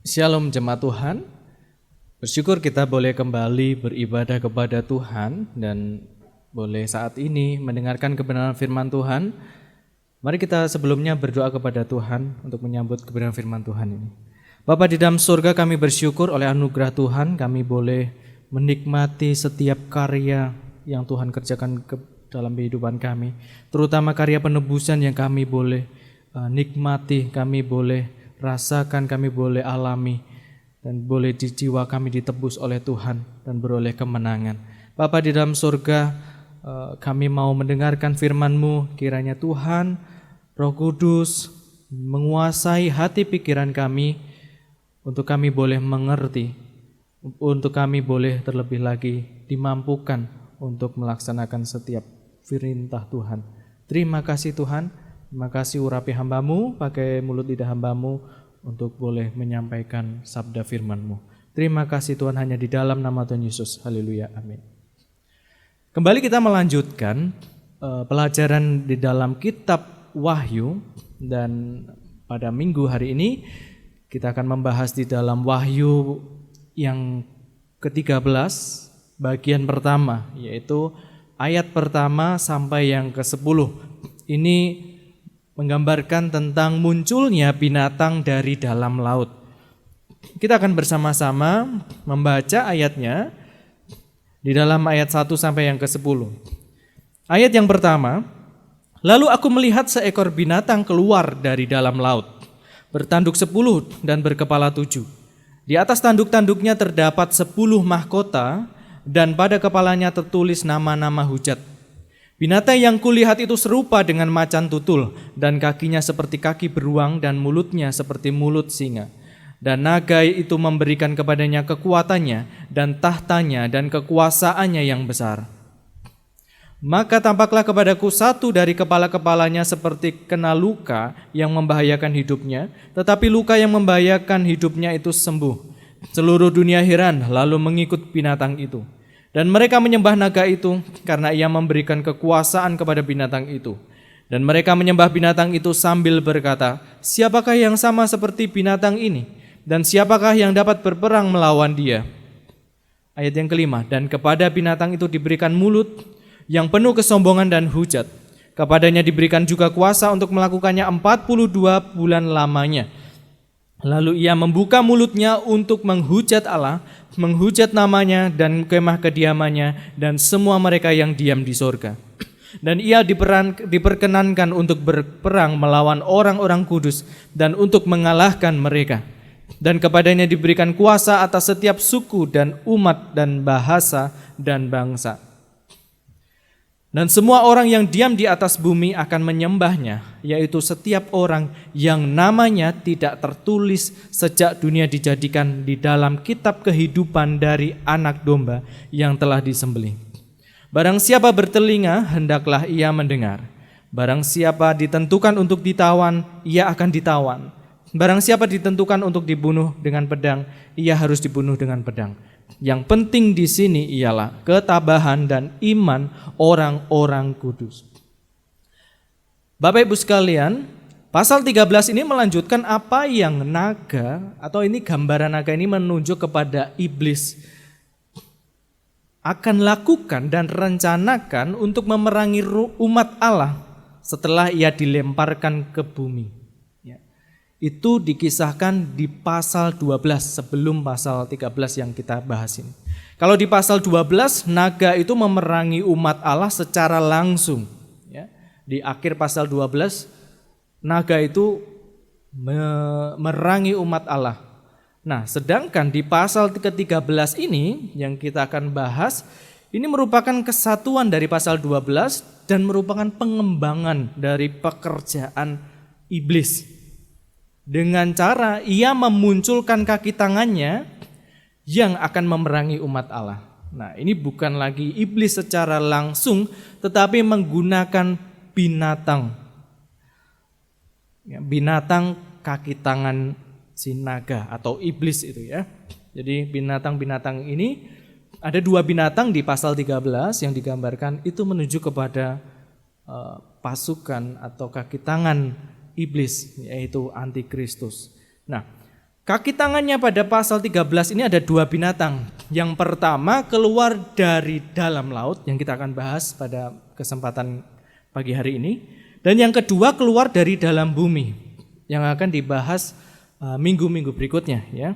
Shalom jemaat Tuhan, bersyukur kita boleh kembali beribadah kepada Tuhan dan boleh saat ini mendengarkan kebenaran firman Tuhan. Mari kita sebelumnya berdoa kepada Tuhan untuk menyambut kebenaran firman Tuhan ini. Bapa di dalam surga, kami bersyukur oleh anugerah Tuhan kami boleh menikmati setiap karya yang Tuhan kerjakan dalam kehidupan kami, terutama karya penebusan yang kami boleh nikmati, kami boleh rasakan, kami boleh alami, dan boleh di jiwa kami ditebus oleh Tuhan dan beroleh kemenangan. Bapa di dalam surga, kami mau mendengarkan firman-Mu. Kiranya Tuhan, Roh Kudus menguasai hati pikiran kami, untuk kami boleh mengerti, untuk kami boleh terlebih lagi dimampukan untuk melaksanakan setiap perintah Tuhan. Terima kasih Tuhan. Terima kasih urapi hamba-Mu, pakai mulut lidah hamba-Mu untuk boleh menyampaikan sabda firman-Mu. Terima kasih Tuhan, hanya di dalam nama Tuhan Yesus. Haleluya, amin. Kembali kita melanjutkan pelajaran di dalam kitab Wahyu, dan pada minggu hari ini kita akan membahas di dalam Wahyu yang ke-13 bagian pertama, yaitu ayat pertama sampai yang ke-10. Ini menggambarkan tentang munculnya binatang dari dalam laut. Kita akan bersama-sama membaca ayatnya di dalam ayat 1 sampai yang ke-10. Ayat yang pertama, lalu aku melihat seekor binatang keluar dari dalam laut, bertanduk 10 dan berkepala 7. Di atas tanduk-tanduknya terdapat 10 mahkota, dan pada kepalanya tertulis nama-nama hujat. Binatang yang kulihat itu serupa dengan macan tutul, dan kakinya seperti kaki beruang, dan mulutnya seperti mulut singa. Dan naga itu memberikan kepadanya kekuatannya, dan tahtanya, dan kekuasaannya yang besar. Maka tampaklah kepadaku satu dari kepala-kepalanya seperti kena luka yang membahayakan hidupnya, tetapi luka yang membahayakan hidupnya itu sembuh. Seluruh dunia heran lalu mengikut binatang itu. Dan mereka menyembah naga itu karena ia memberikan kekuasaan kepada binatang itu. Dan mereka menyembah binatang itu sambil berkata, siapakah yang sama seperti binatang ini? Dan siapakah yang dapat berperang melawan dia? Ayat yang kelima, dan kepada binatang itu diberikan mulut yang penuh kesombongan dan hujat. Kepadanya diberikan juga kuasa untuk melakukannya 42 bulan lamanya. Lalu ia membuka mulutnya untuk menghujat Allah, menghujat namanya dan kemah kediamannya dan semua mereka yang diam di sorga. Dan ia diperkenankan untuk berperang melawan orang-orang kudus dan untuk mengalahkan mereka. Dan kepadanya diberikan kuasa atas setiap suku dan umat dan bahasa dan bangsa. Dan semua orang yang diam di atas bumi akan menyembahnya, yaitu setiap orang yang namanya tidak tertulis sejak dunia dijadikan di dalam kitab kehidupan dari anak domba yang telah disembelih. Barang siapa bertelinga, hendaklah ia mendengar. Barang siapa ditentukan untuk ditawan, ia akan ditawan. Barang siapa ditentukan untuk dibunuh dengan pedang, ia harus dibunuh dengan pedang. Yang penting di sini ialah ketabahan dan iman orang-orang kudus. Bapak Ibu sekalian, pasal 13 ini melanjutkan apa yang naga, atau ini gambaran naga ini menunjuk kepada iblis, akan lakukan dan rencanakan untuk memerangi umat Allah setelah ia dilemparkan ke bumi. Itu dikisahkan di pasal 12 sebelum pasal 13 yang kita bahas ini. Kalau di pasal 12, naga itu memerangi umat Allah secara langsung. Di akhir pasal 12, naga itu memerangi umat Allah. Nah, sedangkan di pasal ke-13 ini yang kita akan bahas, ini merupakan kesatuan dari pasal 12 dan merupakan pengembangan dari pekerjaan iblis. Dengan cara ia memunculkan kaki tangannya yang akan memerangi umat Allah. Nah, ini bukan lagi iblis secara langsung, tetapi menggunakan binatang. Binatang kaki tangan si naga atau iblis itu ya. Jadi binatang-binatang ini, ada 2 binatang di pasal 13 yang digambarkan, itu menuju kepada pasukan atau kaki tangan iblis, yaitu antikristus. Nah, Kaki tangannya pada pasal 13 ini ada dua binatang. Yang pertama keluar dari dalam laut yang kita akan bahas pada kesempatan pagi hari ini. Dan yang kedua keluar dari dalam bumi yang akan dibahas minggu-minggu berikutnya. Ya.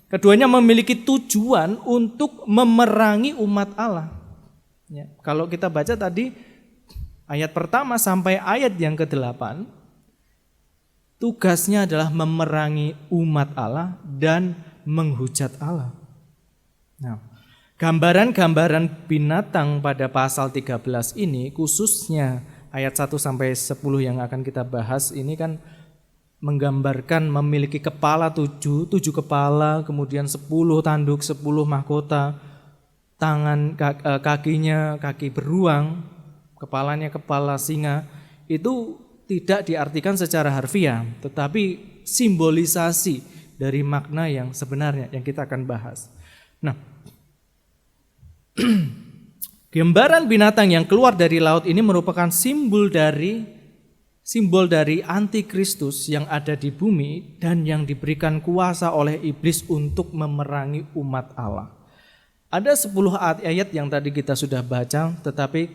Keduanya memiliki tujuan untuk memerangi umat Allah. Ya. Kalau kita baca tadi ayat pertama sampai ayat yang ke-8, tugasnya adalah memerangi umat Allah dan menghujat Allah. Nah, gambaran-gambaran binatang pada pasal 13 ini, khususnya ayat 1 sampai 10 yang akan kita bahas ini kan menggambarkan memiliki kepala 7 kepala, kemudian 10 tanduk, 10 mahkota, tangan kakinya kaki beruang, kepalanya kepala singa. Itu tidak diartikan secara harfiah, tetapi simbolisasi dari makna yang sebenarnya yang kita akan bahas. Nah, gambaran binatang yang keluar dari laut ini merupakan simbol dari antikristus yang ada di bumi dan yang diberikan kuasa oleh iblis untuk memerangi umat Allah. Ada 10 ayat yang tadi kita sudah baca, tetapi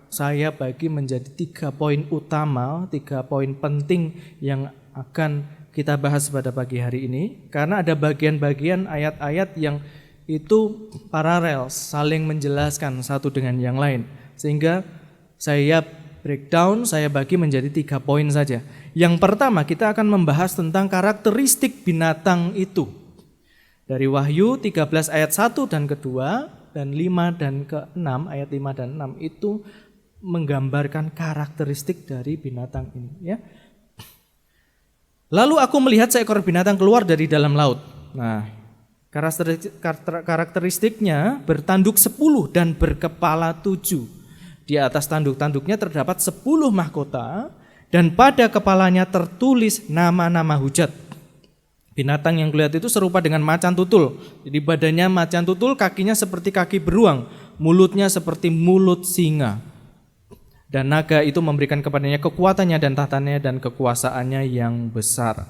saya bagi menjadi 3 poin utama, 3 poin penting yang akan kita bahas pada pagi hari ini. Karena ada bagian-bagian ayat-ayat yang itu paralel, saling menjelaskan satu dengan yang lain. Sehingga saya breakdown, saya bagi menjadi 3 poin saja. Yang pertama kita akan membahas tentang karakteristik binatang itu. Dari Wahyu 13 ayat 1 dan kedua, dan 5 dan ke-6, ayat 5 dan 6 itu menggambarkan karakteristik dari binatang ini, ya. Lalu aku melihat seekor binatang keluar dari dalam laut. Nah, karakteristiknya bertanduk 10 dan berkepala 7. Di atas tanduk-tanduknya terdapat 10 mahkota dan pada kepalanya tertulis nama-nama hujat. Binatang yang kulihat itu serupa dengan macan tutul. Jadi badannya macan tutul, kakinya seperti kaki beruang, mulutnya seperti mulut singa. Dan naga itu memberikan kepadanya kekuatannya dan tahtanya dan kekuasaannya yang besar.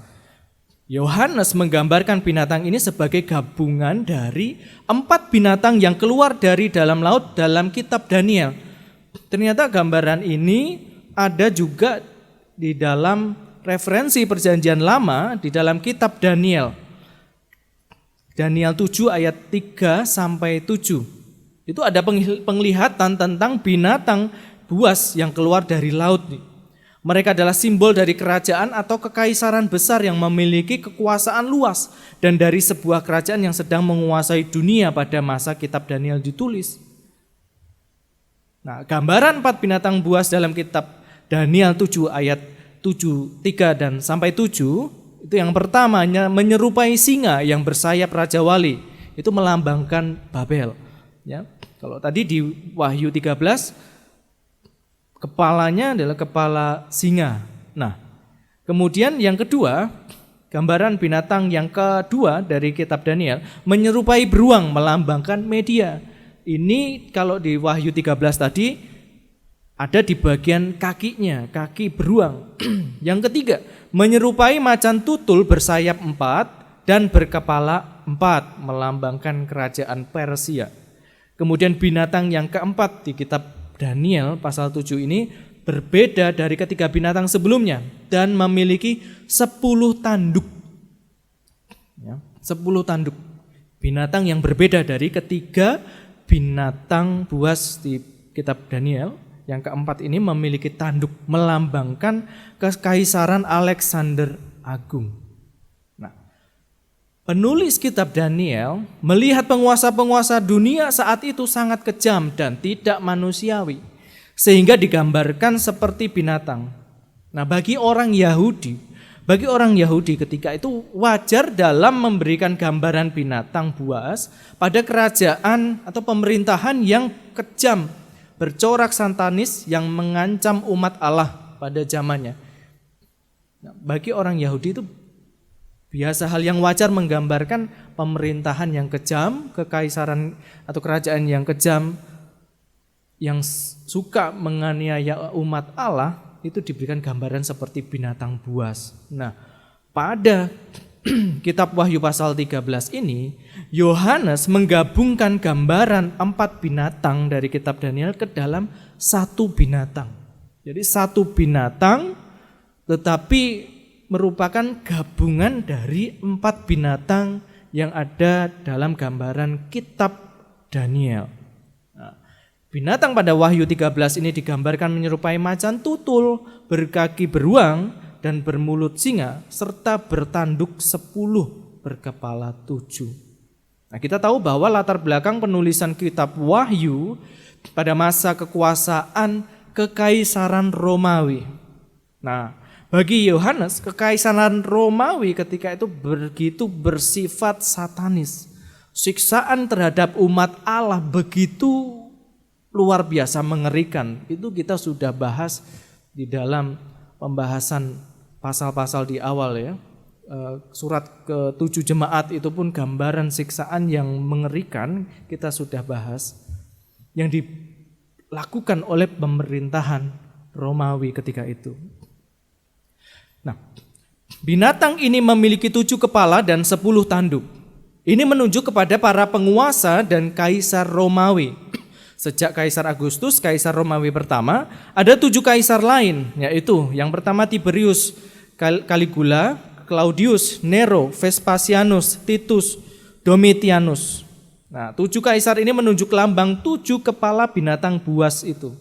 Yohanes menggambarkan binatang ini sebagai gabungan dari 4 binatang yang keluar dari dalam laut dalam kitab Daniel. Ternyata gambaran ini ada juga di dalam referensi perjanjian lama di dalam kitab Daniel. Daniel 7 ayat 3 sampai 7. Itu ada penglihatan tentang binatang buas yang keluar dari laut. Mereka adalah simbol dari kerajaan atau kekaisaran besar yang memiliki kekuasaan luas dan dari sebuah kerajaan yang sedang menguasai dunia pada masa kitab Daniel ditulis. Nah, gambaran 4 binatang buas dalam kitab Daniel 7 ayat 7, 3 dan sampai 7 itu yang pertamanya menyerupai singa yang bersayap Raja Wali. Itu melambangkan Babel, ya. Kalau tadi di Wahyu 13 kepalanya adalah kepala singa. Nah, kemudian yang kedua, gambaran binatang yang kedua dari kitab Daniel menyerupai beruang, melambangkan media. Ini kalau di Wahyu 13 tadi ada di bagian kakinya, kaki beruang. Yang ketiga, menyerupai macan tutul bersayap 4 dan berkepala 4, melambangkan kerajaan Persia. Kemudian binatang yang keempat di kitab Daniel pasal 7 ini berbeda dari ketiga binatang sebelumnya dan memiliki 10 tanduk. Ya, 10 tanduk. Binatang yang berbeda dari ketiga binatang buas di kitab Daniel. Yang keempat ini memiliki tanduk melambangkan kekaisaran Alexander Agung. Nah, penulis kitab Daniel melihat penguasa-penguasa dunia saat itu sangat kejam dan tidak manusiawi, sehingga digambarkan seperti binatang. Nah, bagi orang Yahudi ketika itu wajar dalam memberikan gambaran binatang buas pada kerajaan atau pemerintahan yang kejam, bercorak satanis yang mengancam umat Allah pada zamannya. Nah, bagi orang Yahudi itu biasa hal yang wajar menggambarkan pemerintahan yang kejam, kekaisaran atau kerajaan yang kejam, yang suka menganiaya umat Allah, itu diberikan gambaran seperti binatang buas. Nah, pada kitab Wahyu pasal 13 ini, Yohanes menggabungkan gambaran 4 binatang dari kitab Daniel ke dalam satu binatang. Jadi satu binatang tetapi merupakan gabungan dari 4 binatang yang ada dalam gambaran kitab Daniel. Nah, binatang pada Wahyu 13 ini digambarkan menyerupai macan tutul, berkaki beruang, dan bermulut singa, serta bertanduk 10, berkepala 7. Nah, kita tahu bahwa latar belakang penulisan kitab Wahyu pada masa kekuasaan Kekaisaran Romawi. Nah, bagi Yohanes, Kekaisaran Romawi ketika itu begitu bersifat satanis. Siksaan terhadap umat Allah begitu luar biasa mengerikan. Itu kita sudah bahas di dalam pembahasan pasal-pasal di awal ya. Surat ke-7 jemaat itu pun gambaran siksaan yang mengerikan kita sudah bahas. Yang dilakukan oleh pemerintahan Romawi ketika itu. Nah, binatang ini memiliki 7 kepala dan 10 tanduk. Ini menunjuk kepada para penguasa dan kaisar Romawi. Sejak Kaisar Agustus, Kaisar Romawi pertama, ada 7 kaisar lain, yaitu yang pertama Tiberius, Caligula, Claudius, Nero, Vespasianus, Titus, Domitianus. Nah, 7 kaisar ini menunjuk lambang 7 kepala binatang buas itu.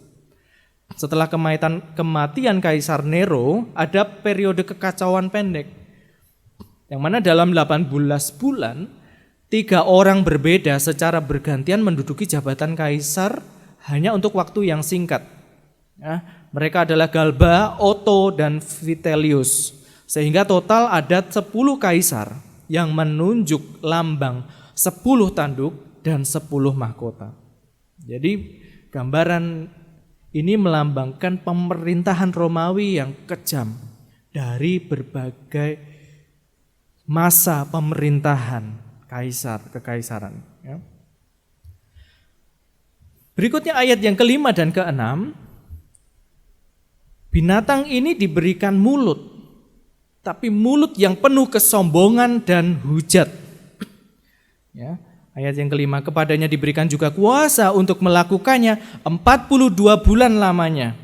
Setelah kematian Kaisar Nero, ada periode kekacauan pendek. Yang mana dalam 18 bulan, 3 orang berbeda secara bergantian menduduki jabatan kaisar hanya untuk waktu yang singkat. Ya, mereka adalah Galba, Otto, dan Vitellius. Sehingga total ada 10 kaisar yang menunjuk lambang 10 tanduk dan 10 mahkota. Jadi gambaran ini melambangkan pemerintahan Romawi yang kejam dari berbagai masa pemerintahan kekaisaran. Ya. Berikutnya ayat yang ke-5 dan ke-6. Binatang ini diberikan mulut, tapi mulut yang penuh kesombongan dan hujat. Ya. Ayat yang ke-5, kepadanya diberikan juga kuasa untuk melakukannya 42 bulan lamanya.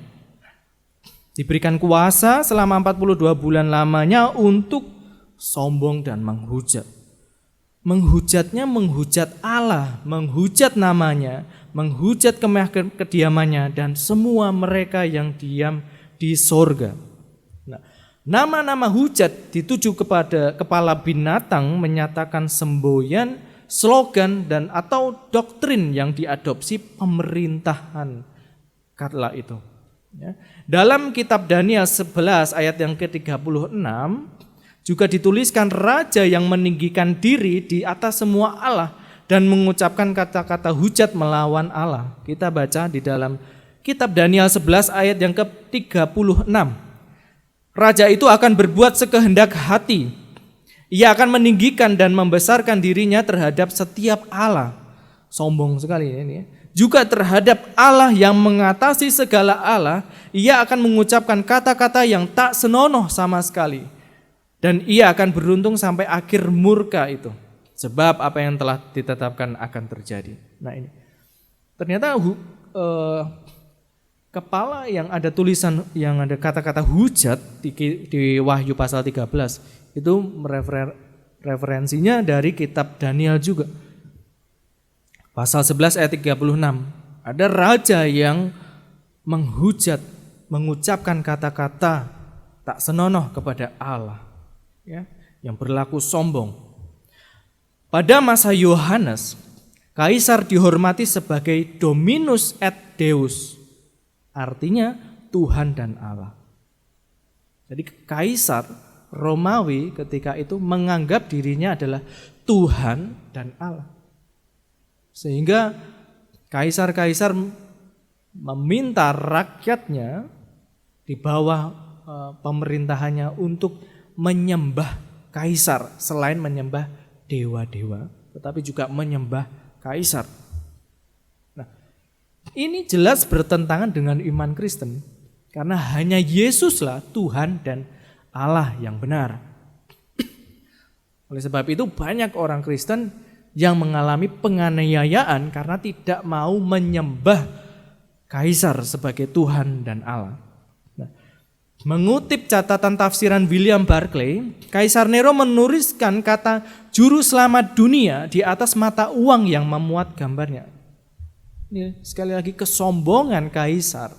Diberikan kuasa selama 42 bulan lamanya untuk sombong dan menghujat. Menghujatnya menghujat Allah, menghujat namanya, menghujat kediamannya dan semua mereka yang diam di sorga. Nah, nama-nama hujat dituju kepada kepala binatang menyatakan semboyan, slogan dan atau doktrin yang diadopsi pemerintahan kala itu. Ya. Dalam kitab Daniel 11 ayat yang ke-36 juga dituliskan raja yang meninggikan diri di atas semua Allah dan mengucapkan kata-kata hujat melawan Allah. Kita baca di dalam kitab Daniel 11 ayat yang ke-36. Raja itu akan berbuat sekehendak hati. Ia akan meninggikan dan membesarkan dirinya terhadap setiap Allah. Sombong sekali ini. Juga terhadap Allah yang mengatasi segala Allah, ia akan mengucapkan kata-kata yang tak senonoh sama sekali. Dan ia akan beruntung sampai akhir murka itu. Sebab apa yang telah ditetapkan akan terjadi. Nah ini. Ternyata kepala yang ada tulisan, yang ada kata-kata hujat di Wahyu pasal 13 itu referensinya dari kitab Daniel juga. Pasal 11 ayat 36. Ada raja yang menghujat, mengucapkan kata-kata tak senonoh kepada Allah, ya, yang berlaku sombong. Pada masa Yohanes, kaisar dihormati sebagai Dominus et Deus, artinya Tuhan dan Allah. Jadi kaisar Romawi ketika itu menganggap dirinya adalah Tuhan dan Allah. Sehingga kaisar-kaisar meminta rakyatnya di bawah pemerintahannya untuk menyembah kaisar, selain menyembah dewa-dewa, tetapi juga menyembah kaisar. Nah, ini jelas bertentangan dengan iman Kristen, karena hanya Yesuslah Tuhan dan Allah yang benar. Oleh sebab itu banyak orang Kristen yang mengalami penganiayaan karena tidak mau menyembah kaisar sebagai Tuhan dan Allah. Nah, mengutip catatan tafsiran William Barclay, Kaisar Nero menuliskan kata juru selamat dunia di atas mata uang yang memuat gambarnya. Ini sekali lagi kesombongan kaisar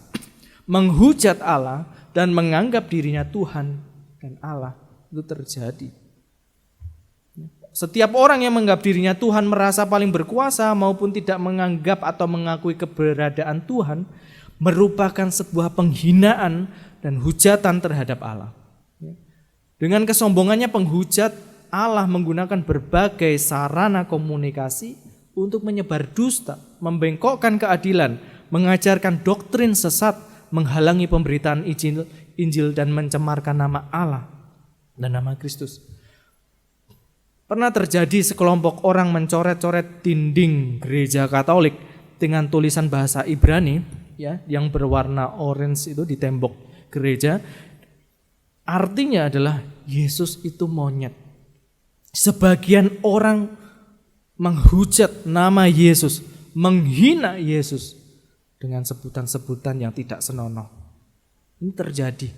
menghujat Allah dan menganggap dirinya Tuhan dan Allah itu terjadi. Setiap orang yang menganggap dirinya Tuhan merasa paling berkuasa maupun tidak menganggap atau mengakui keberadaan Tuhan merupakan sebuah penghinaan dan hujatan terhadap Allah. Dengan kesombongannya penghujat Allah menggunakan berbagai sarana komunikasi untuk menyebar dusta, membengkokkan keadilan, mengajarkan doktrin sesat, menghalangi pemberitaan Injil dan mencemarkan nama Allah dan nama Kristus. Pernah terjadi sekelompok orang mencoret-coret dinding gereja Katolik dengan tulisan bahasa Ibrani ya, yang berwarna orange itu di tembok gereja. Artinya adalah Yesus itu monyet. Sebagian orang menghujat nama Yesus, menghina Yesus dengan sebutan-sebutan yang tidak senonoh. Ini terjadi.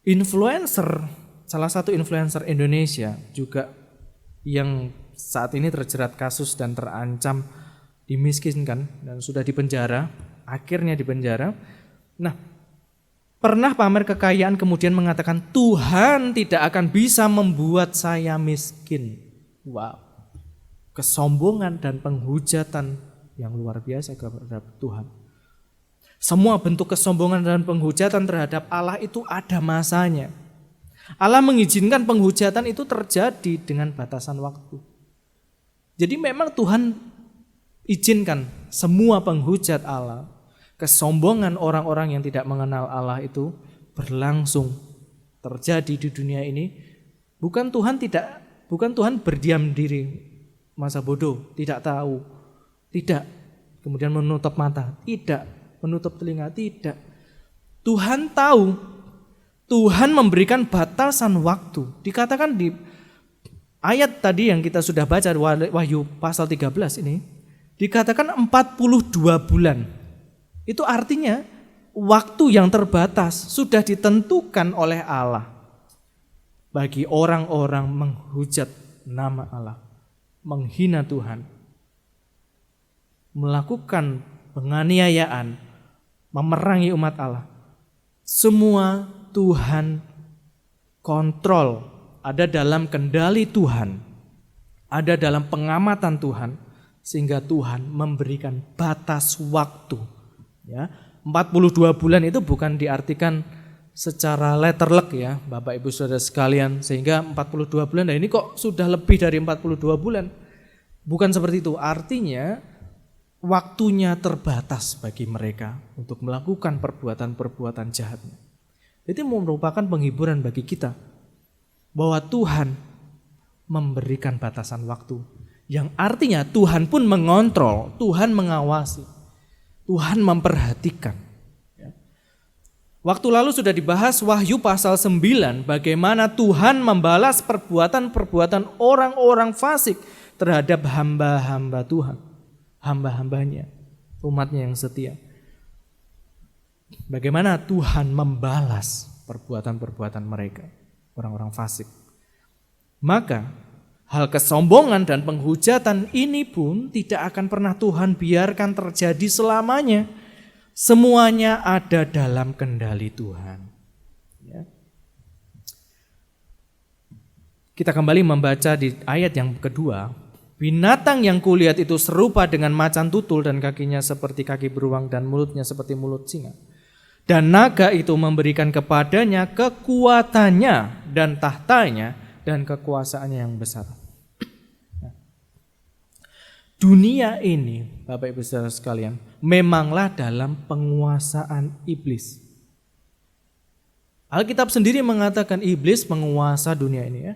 Influencer, salah satu influencer Indonesia juga yang saat ini terjerat kasus dan terancam dimiskinkan dan sudah dipenjara, akhirnya dipenjara. Nah, pernah pamer kekayaan kemudian mengatakan Tuhan tidak akan bisa membuat saya miskin. Wow, kesombongan dan penghujatan yang luar biasa kepada Tuhan. Semua bentuk kesombongan dan penghujatan terhadap Allah itu ada masanya. Allah mengizinkan penghujatan itu terjadi dengan batasan waktu. Jadi memang Tuhan izinkan semua penghujat Allah, kesombongan orang-orang yang tidak mengenal Allah itu berlangsung terjadi di dunia ini. Bukan Tuhan berdiam diri, masa bodoh, tidak tahu, tidak, kemudian menutup mata, tidak, menutup telinga, tidak. Tuhan tahu. Tuhan memberikan batasan waktu. Dikatakan di ayat tadi yang kita sudah baca, Wahyu pasal 13 ini, dikatakan 42 bulan. Itu artinya waktu yang terbatas sudah ditentukan oleh Allah bagi orang-orang menghujat nama Allah, menghina Tuhan, melakukan penganiayaan, memerangi umat Allah. Semua Tuhan kontrol, ada dalam kendali Tuhan, ada dalam pengamatan Tuhan, sehingga Tuhan memberikan batas waktu. Ya, 42 bulan itu bukan diartikan secara letterlek ya, Bapak Ibu Saudara sekalian, sehingga 42 bulan, nah ini kok sudah lebih dari 42 bulan. Bukan seperti itu, artinya waktunya terbatas bagi mereka untuk melakukan perbuatan-perbuatan jahatnya. Itu merupakan penghiburan bagi kita bahwa Tuhan memberikan batasan waktu yang artinya Tuhan pun mengontrol, Tuhan mengawasi, Tuhan memperhatikan. Waktu lalu sudah dibahas Wahyu pasal 9 bagaimana Tuhan membalas perbuatan-perbuatan orang-orang fasik terhadap hamba-hamba Tuhan, hamba-hambanya, umatnya yang setia. Bagaimana Tuhan membalas perbuatan-perbuatan mereka, orang-orang fasik. Maka hal kesombongan dan penghujatan ini pun tidak akan pernah Tuhan biarkan terjadi selamanya. Semuanya ada dalam kendali Tuhan. Ya. Kita kembali membaca di ayat yang kedua. Binatang yang kulihat itu serupa dengan macan tutul dan kakinya seperti kaki beruang dan mulutnya seperti mulut singa. Dan naga itu memberikan kepadanya kekuatannya dan tahtanya dan kekuasaannya yang besar. Nah, dunia ini, Bapak Ibu Saudara sekalian, memanglah dalam penguasaan iblis. Alkitab sendiri mengatakan iblis menguasa dunia ini ya.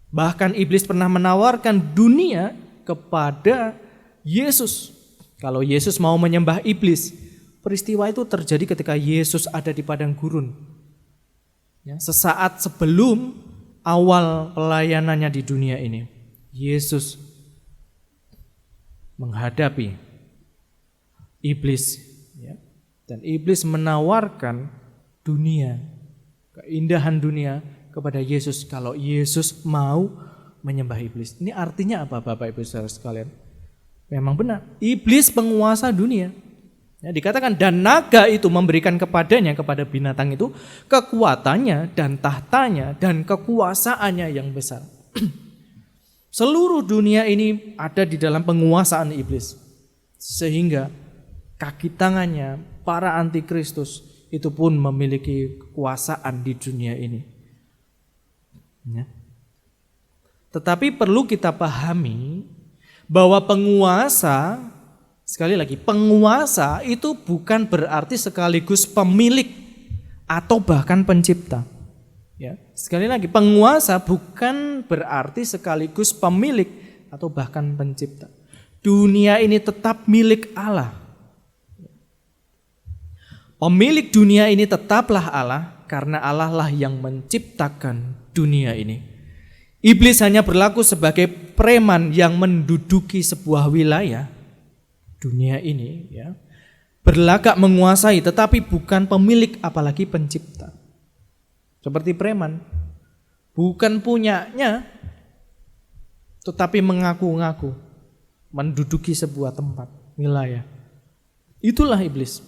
Bahkan iblis pernah menawarkan dunia kepada Yesus. Kalau Yesus mau menyembah iblis, peristiwa itu terjadi ketika Yesus ada di padang gurun. Ya, sesaat sebelum awal pelayanannya di dunia ini, Yesus menghadapi iblis, ya. Dan iblis menawarkan dunia, keindahan dunia kepada Yesus kalau Yesus mau menyembah iblis. Ini artinya apa Bapak Ibu Saudara sekalian? Memang benar, iblis penguasa dunia. Ya, dikatakan dan naga itu memberikan kepadanya, kepada binatang itu, kekuatannya dan tahtanya dan kekuasaannya yang besar. Seluruh dunia ini ada di dalam penguasaan iblis. Sehingga kaki tangannya para antikristus itu pun memiliki kekuasaan di dunia ini. Ya. Tetapi perlu kita pahami bahwa penguasa, sekali lagi, penguasa itu bukan berarti sekaligus pemilik atau bahkan pencipta. Ya, sekali lagi, penguasa bukan berarti sekaligus pemilik atau bahkan pencipta. Dunia ini tetap milik Allah. Pemilik dunia ini tetaplah Allah, karena Allah lah yang menciptakan dunia ini. Iblis hanya berlaku sebagai preman yang menduduki sebuah wilayah dunia ini, ya, berlagak menguasai, tetapi bukan pemilik apalagi pencipta. Seperti preman, bukan punyanya, tetapi mengaku-ngaku menduduki sebuah tempat, wilayah. Itulah iblis.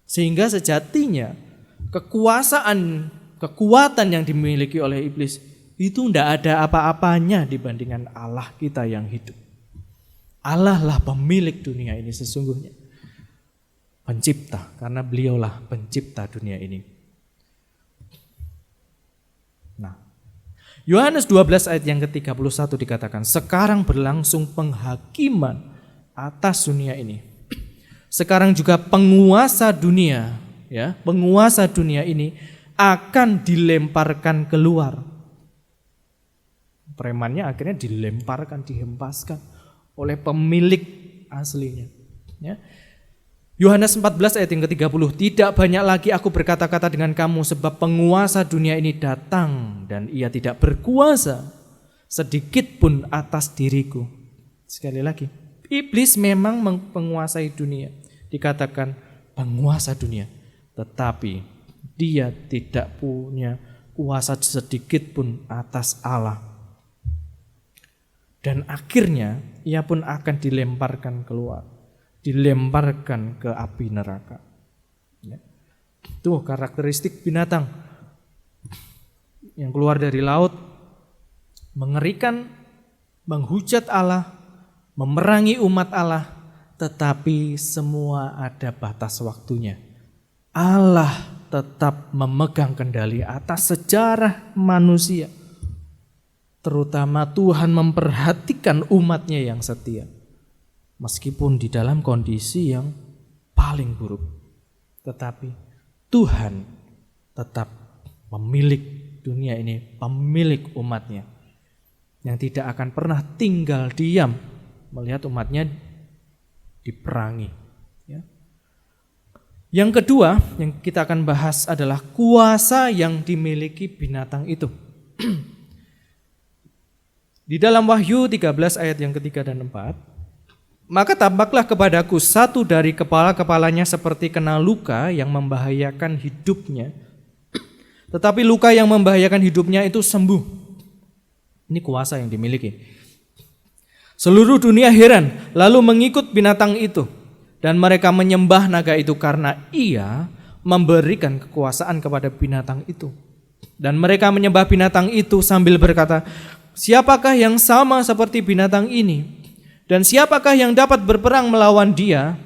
Sehingga sejatinya kekuatan yang dimiliki oleh iblis itu tidak ada apa-apanya dibandingkan Allah kita yang hidup. Allah lah pemilik dunia ini sesungguhnya. Pencipta, karena beliaulah pencipta dunia ini. Nah, Yohanes 12 ayat yang ke-31 dikatakan, sekarang berlangsung penghakiman atas dunia ini. Sekarang juga penguasa dunia, ya, penguasa dunia ini akan dilemparkan keluar. Premannya akhirnya dilemparkan, dihempaskan oleh pemilik aslinya. Ya. Yohanes 14 ayat yang ke-30, tidak banyak lagi aku berkata-kata dengan kamu sebab penguasa dunia ini datang dan ia tidak berkuasa sedikit pun atas diriku. Sekali lagi, iblis memang menguasai dunia, dikatakan penguasa dunia, tetapi dia tidak punya kuasa sedikit pun atas Allah. Dan akhirnya ia pun akan dilemparkan keluar, dilemparkan ke api neraka. Ya. Itu karakteristik binatang yang keluar dari laut, mengerikan, menghujat Allah, memerangi umat Allah, tetapi semua ada batas waktunya. Allah tetap memegang kendali atas sejarah manusia. Terutama Tuhan memperhatikan umatnya yang setia. Meskipun di dalam kondisi yang paling buruk. Tetapi Tuhan tetap pemilik dunia ini, pemilik umatnya. Yang tidak akan pernah tinggal diam melihat umatnya diperangi. Ya. Yang kedua yang kita akan bahas adalah kuasa yang dimiliki binatang itu. Di dalam Wahyu 13 ayat yang ketiga dan 4, maka tampaklah kepadaku satu dari kepala-kepalanya seperti kena luka yang membahayakan hidupnya. Tetapi luka yang membahayakan hidupnya itu sembuh. Ini kuasa yang dimiliki. Seluruh dunia heran lalu mengikut binatang itu. Dan mereka menyembah naga itu karena ia memberikan kekuasaan kepada binatang itu. Dan mereka menyembah binatang itu sambil berkata, siapakah yang sama seperti binatang ini? Dan siapakah yang dapat berperang melawan dia?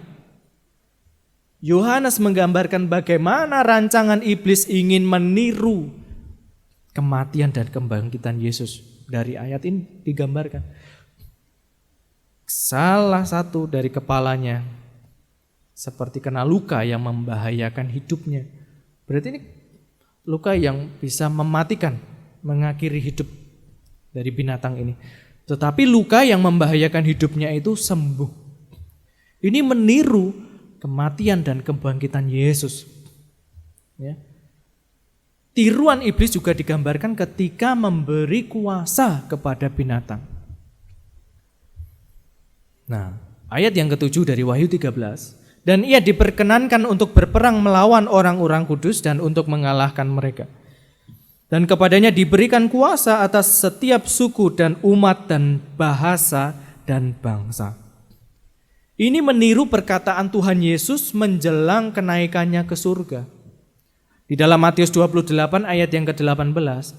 Yohanes menggambarkan bagaimana rancangan iblis ingin meniru kematian dan kebangkitan Yesus. Dari ayat ini digambarkan. Salah satu dari kepalanya seperti kena luka yang membahayakan hidupnya. Berarti ini luka yang bisa mematikan, mengakhiri hidup dari binatang ini. Tetapi luka yang membahayakan hidupnya itu sembuh. Ini meniru kematian dan kebangkitan Yesus. Ya. tiruan iblis juga digambarkan ketika memberi kuasa kepada binatang. Nah, ayat yang ke-7 dari Wahyu 13, dan ia diperkenankan untuk berperang melawan orang-orang kudus dan untuk mengalahkan mereka. Dan kepadanya diberikan kuasa atas setiap suku dan umat dan bahasa dan bangsa. Ini meniru perkataan Tuhan Yesus menjelang kenaikannya ke surga. Di dalam Matius 28 ayat yang ke-18,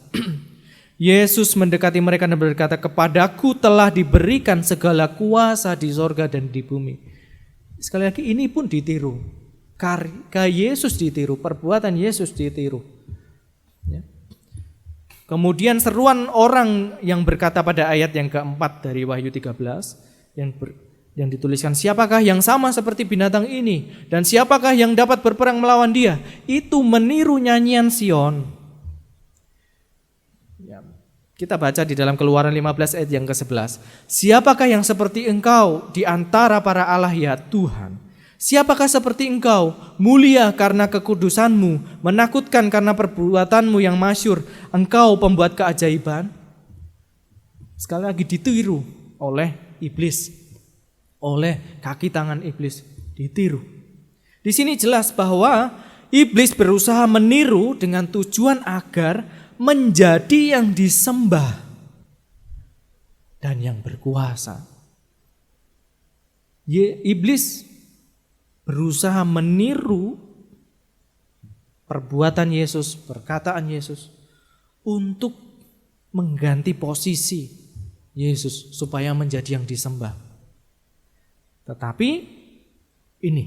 Yesus mendekati mereka dan berkata, "Kepadaku telah diberikan segala kuasa di sorga dan di bumi." Sekali lagi ini pun ditiru. Karya Yesus ditiru, perbuatan Yesus ditiru. Ya. Kemudian seruan orang yang berkata pada ayat yang keempat dari Wahyu 13 yang dituliskan, "Siapakah yang sama seperti binatang ini? Dan siapakah yang dapat berperang melawan dia?" Itu meniru nyanyian Sion. Ya. Kita baca di dalam Keluaran 15 ayat yang ke-11. "Siapakah yang seperti engkau di antara para Allah ya Tuhan? Siapakah seperti engkau, mulia karena kekudusanmu, menakutkan karena perbuatanmu yang masyhur, engkau pembuat keajaiban?" Sekali lagi ditiru oleh iblis, oleh kaki tangan iblis, ditiru. Di sini jelas bahwa iblis berusaha meniru dengan tujuan agar menjadi yang disembah dan yang berkuasa. Iblis berusaha meniru perbuatan Yesus, perkataan Yesus untuk mengganti posisi Yesus supaya menjadi yang disembah. Tetapi ini,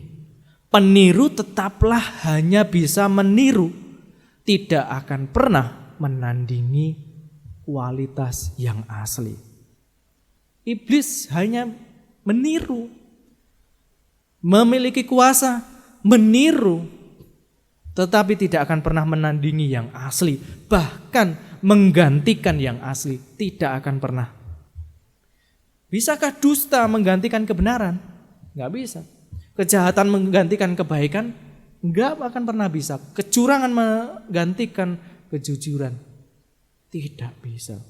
peniru tetaplah hanya bisa meniru, tidak akan pernah menandingi kualitas yang asli. Iblis hanya meniru, memiliki kuasa, meniru, tetapi tidak akan pernah menandingi yang asli, bahkan menggantikan yang asli, tidak akan pernah. Bisakah dusta menggantikan kebenaran? Enggak bisa. Kejahatan menggantikan kebaikan? Enggak akan pernah bisa. Kecurangan menggantikan kejujuran? Tidak bisa.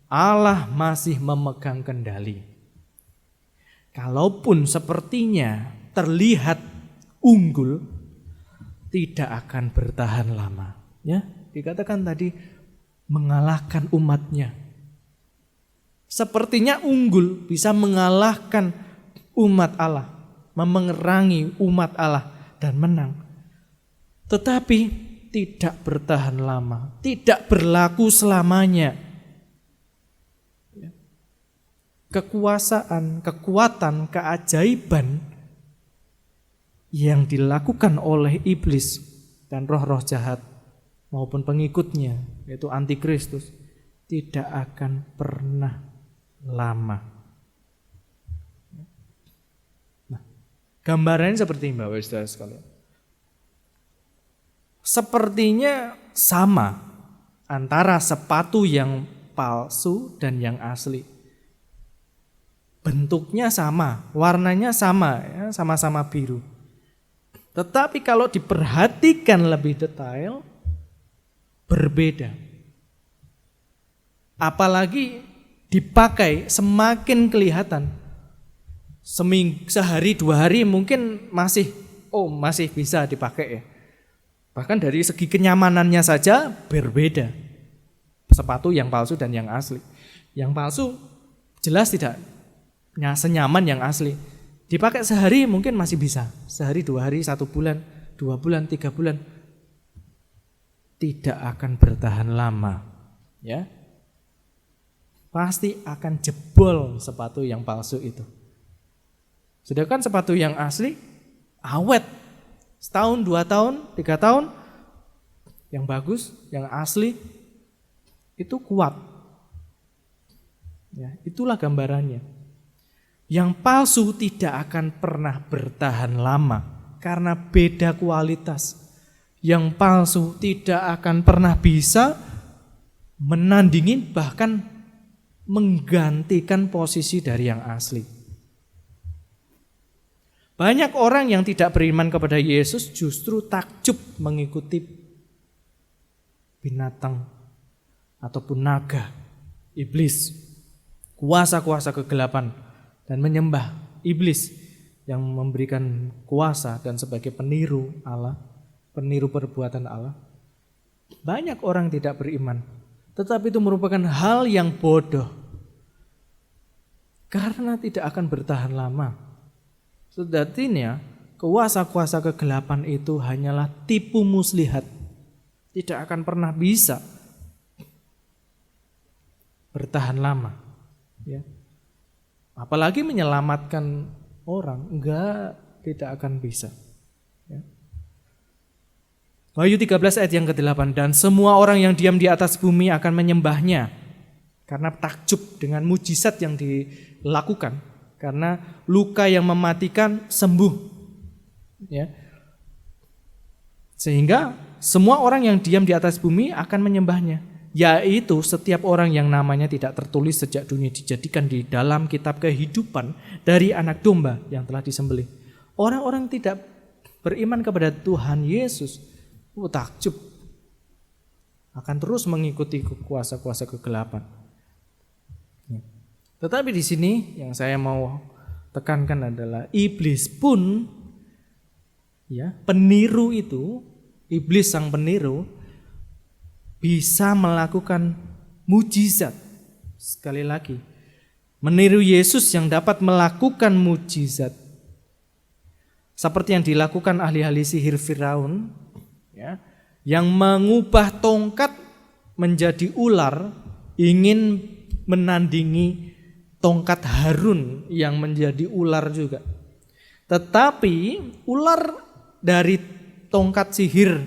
Allah masih memegang kendali. Kalaupun sepertinya terlihat unggul, tidak akan bertahan lama. Ya, dikatakan tadi mengalahkan umatnya. Sepertinya unggul, bisa mengalahkan umat Allah, memerangi umat Allah dan menang. Tetapi tidak bertahan lama, tidak berlaku selamanya. Kekuasaan, kekuatan, keajaiban yang dilakukan oleh iblis dan roh-roh jahat maupun pengikutnya, yaitu antikristus, tidak akan pernah lama. Nah, gambarannya seperti ini, Bapak Ibu Saudara sekalian. Sepertinya sama antara sepatu yang palsu dan yang asli. Bentuknya sama, warnanya sama, ya, sama-sama biru. Tetapi kalau diperhatikan lebih detail, berbeda. Apalagi dipakai semakin kelihatan. Sehari 2 hari mungkin masih bisa dipakai ya. Bahkan dari segi kenyamanannya saja berbeda. Sepatu yang palsu dan yang asli. Yang palsu jelas tidak senyaman yang asli. Dipakai sehari mungkin masih bisa. Sehari 2 hari, 1 bulan, 2 bulan, 3 bulan. Tidak akan bertahan lama. Ya. Pasti akan jebol sepatu yang palsu itu. Sedangkan sepatu yang asli awet. Setahun, 2 tahun, 3 tahun. Yang bagus, yang asli itu kuat. Ya, itulah gambarannya. Yang palsu tidak akan pernah bertahan lama karena beda kualitas. Yang palsu tidak akan pernah bisa menandingin bahkan menggantikan posisi dari yang asli. Banyak orang yang tidak beriman kepada Yesus justru takjub mengikuti binatang ataupun naga, iblis, kuasa-kuasa kegelapan, dan menyembah iblis yang memberikan kuasa dan sebagai peniru Allah, peniru perbuatan Allah. Banyak orang tidak beriman, tetapi itu merupakan hal yang bodoh karena tidak akan bertahan lama. Sejatinya kuasa-kuasa kegelapan itu hanyalah tipu muslihat, tidak akan pernah bisa bertahan lama, ya. Apalagi menyelamatkan orang, tidak akan bisa, ya. Wahyu 13 ayat yang ke-8, dan semua orang yang diam di atas bumi akan menyembahnya karena takjub dengan mujizat yang dilakukan, karena luka yang mematikan sembuh, ya. Sehingga semua orang yang diam di atas bumi akan menyembahnya, yaitu setiap orang yang namanya tidak tertulis sejak dunia dijadikan di dalam kitab kehidupan dari anak domba yang telah disembelih. Orang-orang tidak beriman kepada Tuhan Yesus, takjub, akan terus mengikuti kuasa-kuasa kegelapan. Tetapi di sini yang saya mau tekankan adalah iblis pun, ya, peniru itu, iblis sang peniru bisa melakukan mujizat. Sekali lagi, meniru Yesus yang dapat melakukan mujizat seperti yang dilakukan ahli-ahli sihir Firaun, ya, yang mengubah tongkat menjadi ular, ingin menandingi tongkat Harun yang menjadi ular juga. Tetapi ular dari tongkat sihir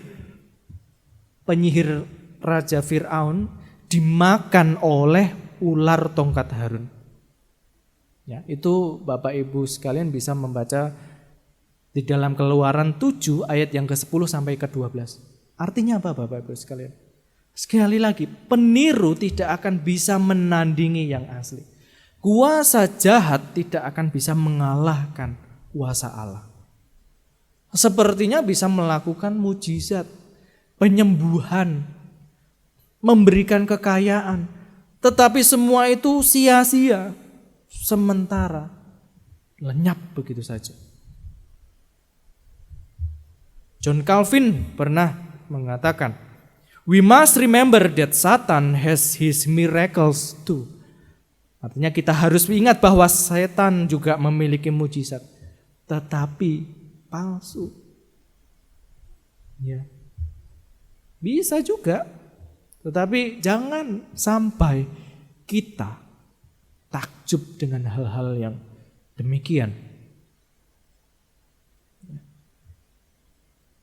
penyihir Raja Fir'aun dimakan oleh ular tongkat Harun. Ya, itu Bapak Ibu sekalian bisa membaca di dalam Keluaran 7 ayat yang ke-10 sampai ke-12. Artinya apa Bapak Ibu sekalian? Sekali lagi, peniru tidak akan bisa menandingi yang asli. Kuasa jahat tidak akan bisa mengalahkan kuasa Allah. Sepertinya bisa melakukan mujizat, penyembuhan, memberikan kekayaan, tetapi semua itu sia-sia, sementara, lenyap begitu saja. John Calvin pernah mengatakan, "We must remember that Satan has his miracles too." Artinya kita harus ingat bahwa setan juga memiliki mujizat, tetapi palsu. Ya. Bisa juga, tetapi jangan sampai kita takjub dengan hal-hal yang demikian.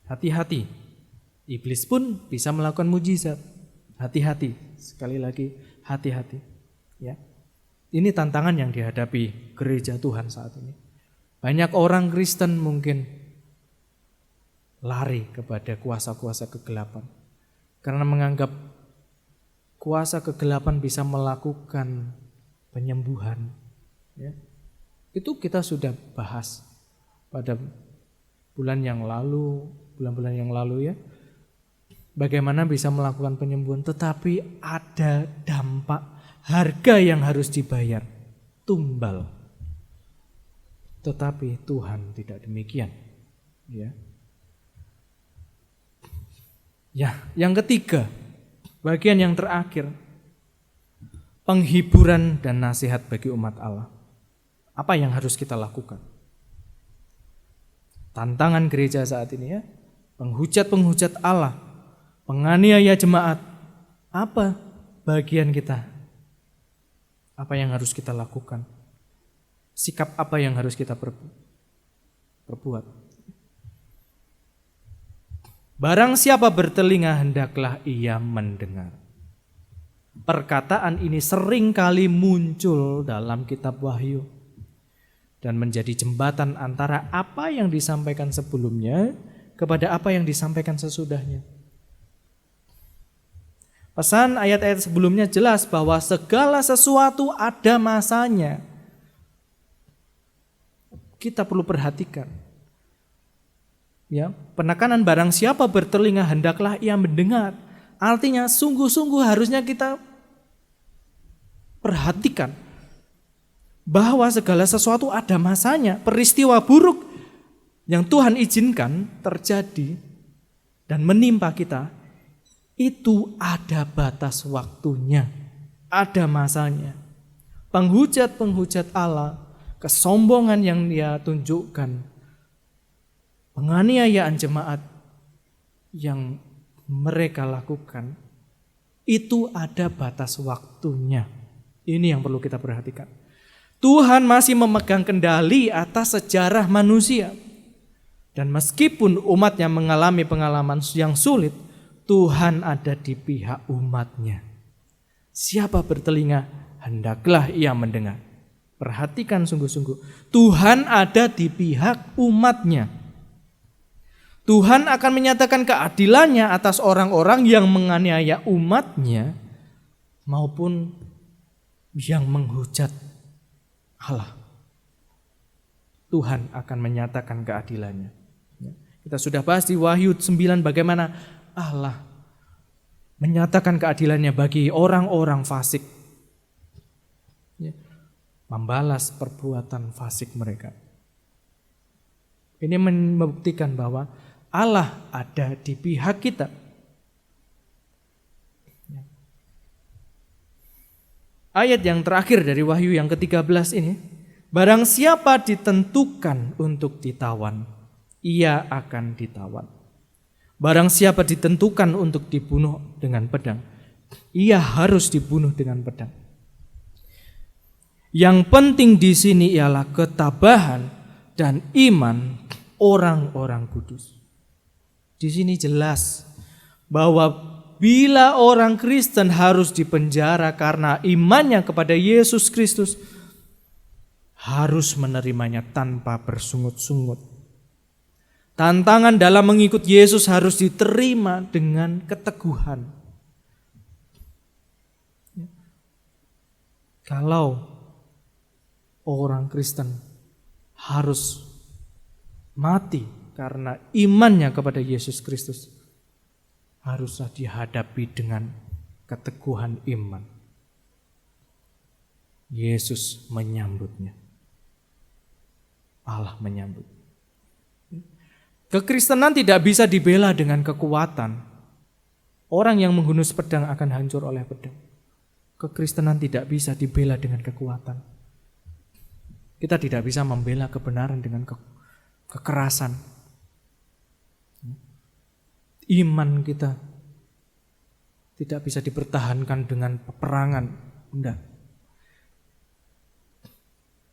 Hati-hati, iblis pun bisa melakukan mujizat. Hati-hati, sekali lagi hati-hati. Ya, ini tantangan yang dihadapi gereja Tuhan saat ini. Banyak orang Kristen mungkin lari kepada kuasa-kuasa kegelapan karena menganggap kuasa kegelapan bisa melakukan penyembuhan. Ya. Itu kita sudah bahas pada bulan-bulan yang lalu ya. Bagaimana bisa melakukan penyembuhan, tetapi ada dampak, harga yang harus dibayar, tumbal. Tetapi Tuhan tidak demikian. Ya. Ya, yang ketiga, bagian yang terakhir, penghiburan dan nasihat bagi umat Allah. Apa yang harus kita lakukan? Tantangan gereja saat ini ya, penghujat-penghujat Allah, penganiaya jemaat. Apa bagian kita? Apa yang harus kita lakukan? Sikap apa yang harus kita perbuat? Barang siapa bertelinga hendaklah ia mendengar. Perkataan ini sering kali muncul dalam kitab Wahyu dan menjadi jembatan antara apa yang disampaikan sebelumnya kepada apa yang disampaikan sesudahnya. Pesan ayat-ayat sebelumnya jelas bahwa segala sesuatu ada masanya. Kita perlu perhatikan. Ya, penekanan barang siapa bertelinga hendaklah ia mendengar. Artinya sungguh-sungguh harusnya kita perhatikan bahwa segala sesuatu ada masanya. Peristiwa buruk yang Tuhan izinkan terjadi dan menimpa kita, itu ada batas waktunya, ada masanya. Penghujat-penghujat Allah, kesombongan yang dia tunjukkan, penganiayaan jemaat yang mereka lakukan, itu ada batas waktunya. Ini yang perlu kita perhatikan. Tuhan masih memegang kendali atas sejarah manusia. Dan meskipun umatnya mengalami pengalaman yang sulit, Tuhan ada di pihak umatnya. Siapa bertelinga, hendaklah ia mendengar. Perhatikan sungguh-sungguh. Tuhan ada di pihak umatnya. Tuhan akan menyatakan keadilannya atas orang-orang yang menganiaya umatnya maupun yang menghujat Allah. Tuhan akan menyatakan keadilannya. Kita sudah bahas di Wahyu 9 bagaimana Allah menyatakan keadilannya bagi orang-orang fasik. Membalas perbuatan fasik mereka. Ini membuktikan bahwa Allah ada di pihak kita. Ayat yang terakhir dari Wahyu yang ke-13 ini, barang siapa ditentukan untuk ditawan, ia akan ditawan. Barang siapa ditentukan untuk dibunuh dengan pedang, ia harus dibunuh dengan pedang. Yang penting di sini ialah ketabahan dan iman orang-orang kudus. Di sini jelas bahwa bila orang Kristen harus dipenjara karena imannya kepada Yesus Kristus, harus menerimanya tanpa bersungut-sungut. Tantangan dalam mengikut Yesus harus diterima dengan keteguhan. Kalau orang Kristen harus mati karena imannya kepada Yesus Kristus, haruslah dihadapi dengan keteguhan iman. Yesus menyambutnya. Allah menyambut. Kekristenan tidak bisa dibela dengan kekuatan. Orang yang menghunus pedang akan hancur oleh pedang. Kekristenan tidak bisa dibela dengan kekuatan. Kita tidak bisa membela kebenaran dengan kekerasan. Iman kita tidak bisa dipertahankan dengan peperangan, enggak.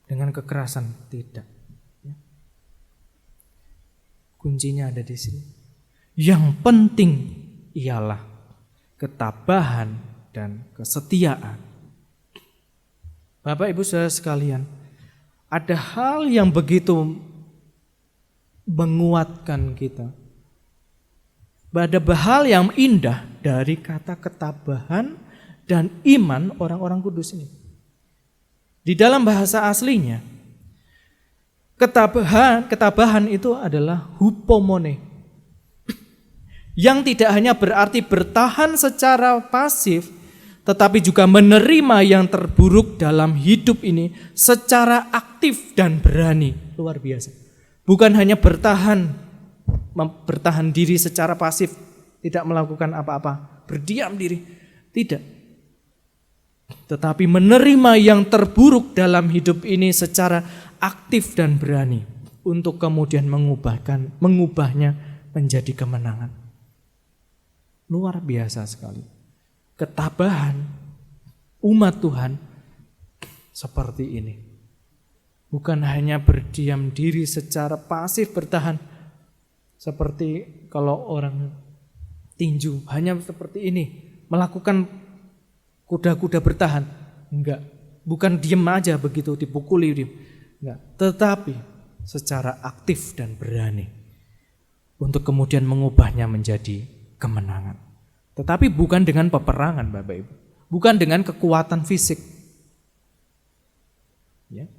Dengan kekerasan, tidak. Kuncinya ada di sini. Yang penting ialah ketabahan dan kesetiaan. Bapak Ibu Saudara sekalian, ada hal yang begitu menguatkan kita. Ada hal yang indah dari kata ketabahan dan iman orang-orang kudus ini. Di dalam bahasa aslinya, ketabahan itu adalah hupomone. Yang tidak hanya berarti bertahan secara pasif, tetapi juga menerima yang terburuk dalam hidup ini secara aktif dan berani. Luar biasa. Bukan hanya bertahan diri secara pasif, tidak melakukan apa-apa, berdiam diri, tidak. Tetapi menerima yang terburuk dalam hidup ini secara aktif dan berani untuk kemudian mengubahnya menjadi kemenangan. Luar biasa sekali. Ketabahan umat Tuhan seperti ini. Bukan hanya berdiam diri secara pasif bertahan, seperti kalau orang tinju hanya seperti ini, melakukan kuda-kuda bertahan. Enggak, bukan diam aja begitu dipukuli, enggak. Tetapi secara aktif dan berani untuk kemudian mengubahnya menjadi kemenangan. Tetapi bukan dengan peperangan, Bapak Ibu. Bukan dengan kekuatan fisik. Ya.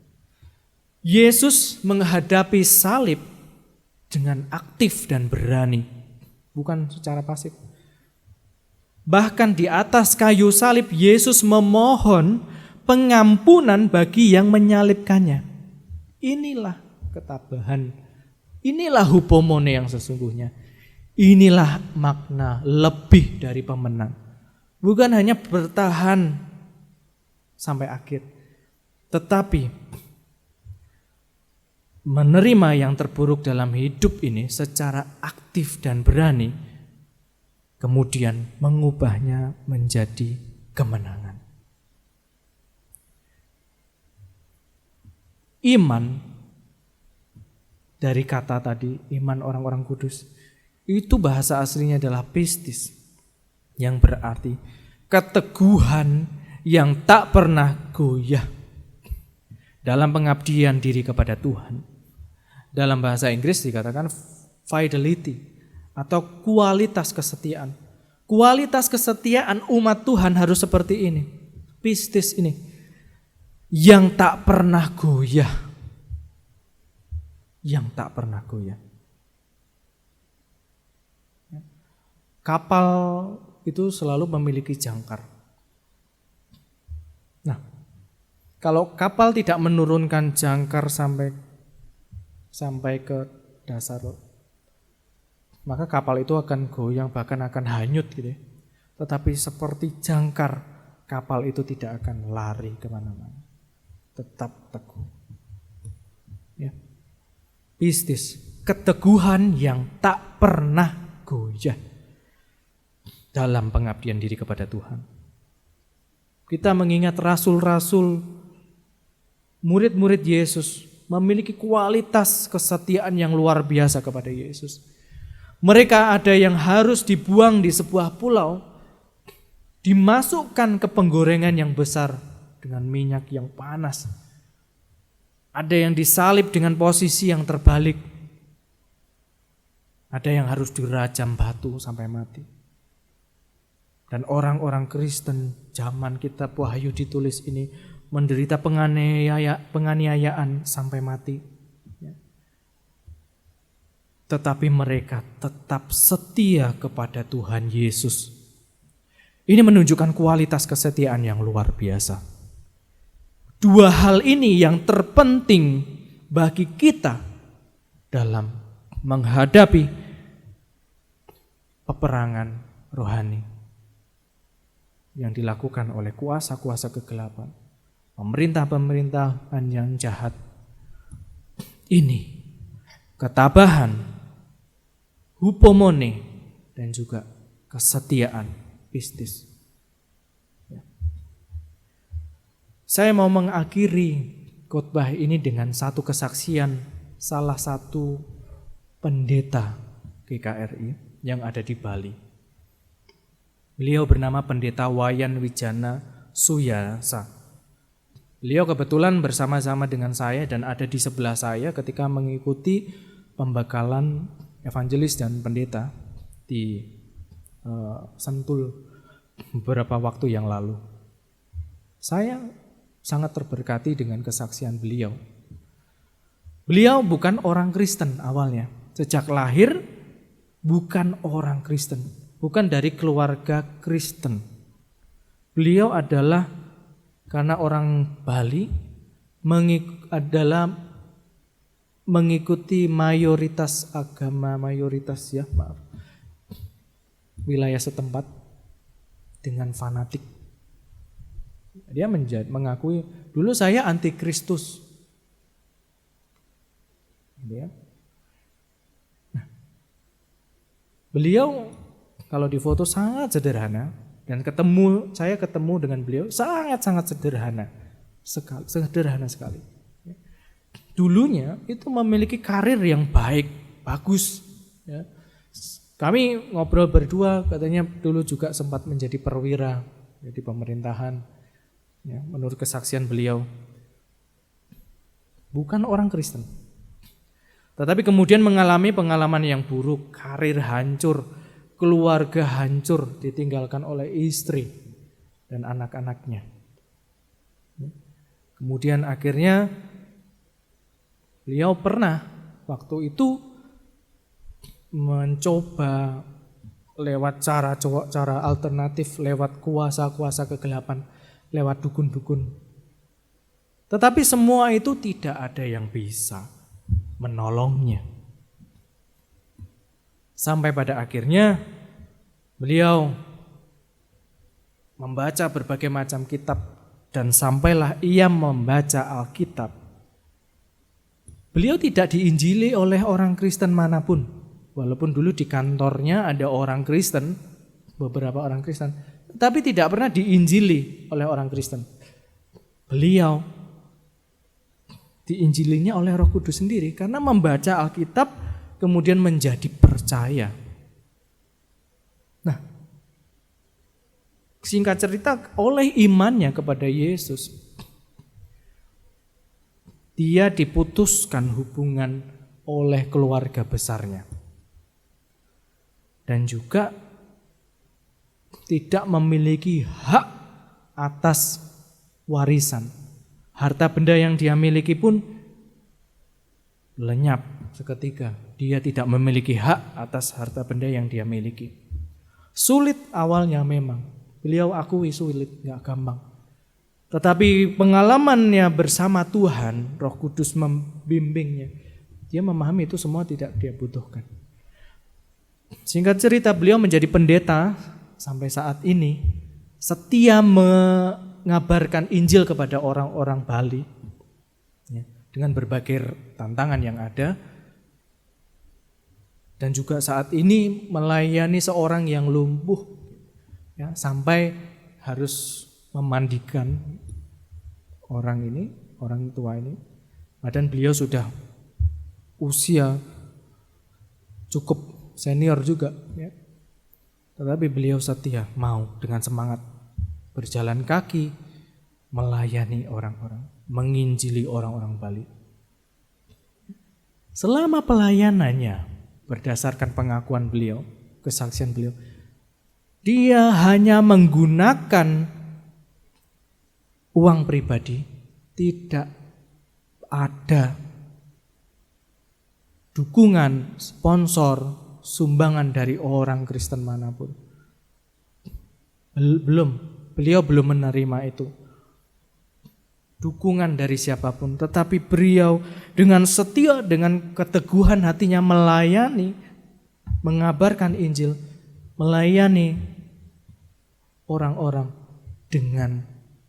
Yesus menghadapi salib dengan aktif dan berani, bukan secara pasif. Bahkan di atas kayu salib Yesus memohon pengampunan bagi yang menyalibkannya. Inilah ketabahan, inilah hupomone yang sesungguhnya. Inilah makna lebih dari pemenang. Bukan hanya bertahan sampai akhir, tetapi menerima yang terburuk dalam hidup ini secara aktif dan berani, kemudian mengubahnya menjadi kemenangan. Iman, dari kata tadi, iman orang-orang kudus, itu bahasa aslinya adalah pistis, yang berarti keteguhan yang tak pernah goyah dalam pengabdian diri kepada Tuhan. Dalam bahasa Inggris dikatakan fidelity atau kualitas kesetiaan. Kualitas kesetiaan umat Tuhan harus seperti ini, pistis ini, yang tak pernah goyah. Yang tak pernah goyah. Kapal itu selalu memiliki jangkar. Nah, kalau kapal tidak menurunkan jangkar sampai ke dasar, maka kapal itu akan goyang, bahkan akan hanyut gitu ya. Tetapi seperti jangkar, kapal itu tidak akan lari kemana-mana, tetap teguh. Ya. Pistis, keteguhan yang tak pernah goyah dalam pengabdian diri kepada Tuhan. Kita mengingat rasul-rasul, murid-murid Yesus memiliki kualitas kesetiaan yang luar biasa kepada Yesus. Mereka ada yang harus dibuang di sebuah pulau, dimasukkan ke penggorengan yang besar dengan minyak yang panas. Ada yang disalib dengan posisi yang terbalik. Ada yang harus dirajam batu sampai mati. Dan orang-orang Kristen zaman kitab Wahyu ditulis ini menderita penganiayaan sampai mati. Tetapi mereka tetap setia kepada Tuhan Yesus. Ini menunjukkan kualitas kesetiaan yang luar biasa. Dua hal ini yang terpenting bagi kita dalam menghadapi peperangan rohani yang dilakukan oleh kuasa-kuasa kegelapan, pemerintah-pemerintahan yang jahat. Ini ketabahan, hupomone, dan juga kesetiaan pistis. Ya. Saya mau mengakhiri khotbah ini dengan satu kesaksian salah satu pendeta GKRI yang ada di Bali. Beliau bernama Pendeta Wayan Wijana Suyasa. Beliau kebetulan bersama-sama dengan saya dan ada di sebelah saya ketika mengikuti pembekalan evangelis dan pendeta di Sentul beberapa waktu yang lalu. Saya sangat terberkati dengan kesaksian beliau. Beliau bukan orang Kristen awalnya. Sejak lahir bukan orang Kristen. Bukan dari keluarga Kristen. Beliau adalah karena orang Bali mengikuti mayoritas agama, wilayah setempat dengan fanatik. Dia mengakui dulu saya anti Kristus. Nah, beliau kalau di foto sangat sederhana dan saya ketemu dengan beliau sangat-sangat sederhana sekali. Dulunya itu memiliki karir yang bagus. Ya. Kami ngobrol berdua, katanya dulu juga sempat menjadi perwira di pemerintahan. Ya, menurut kesaksian beliau, bukan orang Kristen, tetapi kemudian mengalami pengalaman yang buruk, karir hancur. Keluarga hancur, ditinggalkan oleh istri dan anak-anaknya. Kemudian akhirnya beliau pernah waktu itu mencoba lewat cara alternatif, lewat kuasa-kuasa kegelapan, lewat dukun-dukun. Tetapi semua itu tidak ada yang bisa menolongnya. Sampai pada akhirnya beliau membaca berbagai macam kitab dan sampailah ia membaca Alkitab. Beliau tidak diinjili oleh orang Kristen manapun. Walaupun dulu di kantornya ada orang Kristen, beberapa orang Kristen, tapi tidak pernah diinjili oleh orang Kristen. Beliau diinjilinya oleh Roh Kudus sendiri karena membaca Alkitab kemudian menjadi percaya. Nah, singkat cerita, oleh imannya kepada Yesus, dia diputuskan hubungan oleh keluarga besarnya. Dan juga tidak memiliki hak atas warisan. Harta benda yang dia miliki pun lenyap seketika. Dia tidak memiliki hak atas harta benda yang dia miliki. Sulit awalnya memang. Beliau akui sulit, gak gampang. Tetapi pengalamannya bersama Tuhan, Roh Kudus membimbingnya. Dia memahami itu semua tidak dia butuhkan. Singkat cerita, beliau menjadi pendeta sampai saat ini, setia mengabarkan Injil kepada orang-orang Bali ya, dengan berbagai tantangan yang ada. Dan juga saat ini melayani seorang yang lumpuh ya, sampai harus memandikan orang tua ini. Dan beliau sudah usia cukup senior juga ya. Tetapi beliau setia mau dengan semangat berjalan kaki melayani orang-orang, menginjili orang-orang Bali. Selama pelayanannya, berdasarkan pengakuan beliau, kesaksian beliau, dia hanya menggunakan uang pribadi, tidak ada dukungan, sponsor, sumbangan dari orang Kristen manapun. Beliau belum menerima itu. Dukungan dari siapapun, tetapi beliau dengan setia, dengan keteguhan hatinya melayani, mengabarkan Injil, melayani orang-orang dengan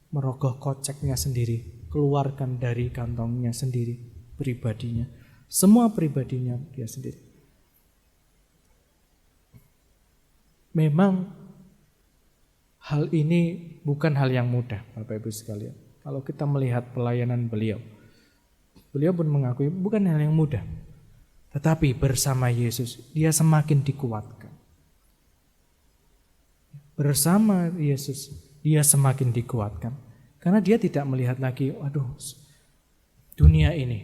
merogoh koceknya sendiri, keluarkan dari kantongnya sendiri, pribadinya, semua pribadinya dia sendiri. Memang hal ini bukan hal yang mudah, Bapak Ibu sekalian. Kalau kita melihat pelayanan beliau pun mengakui bukan hal yang mudah. Tetapi bersama Yesus, dia semakin dikuatkan. Bersama Yesus, dia semakin dikuatkan. Karena dia tidak melihat lagi, dunia ini.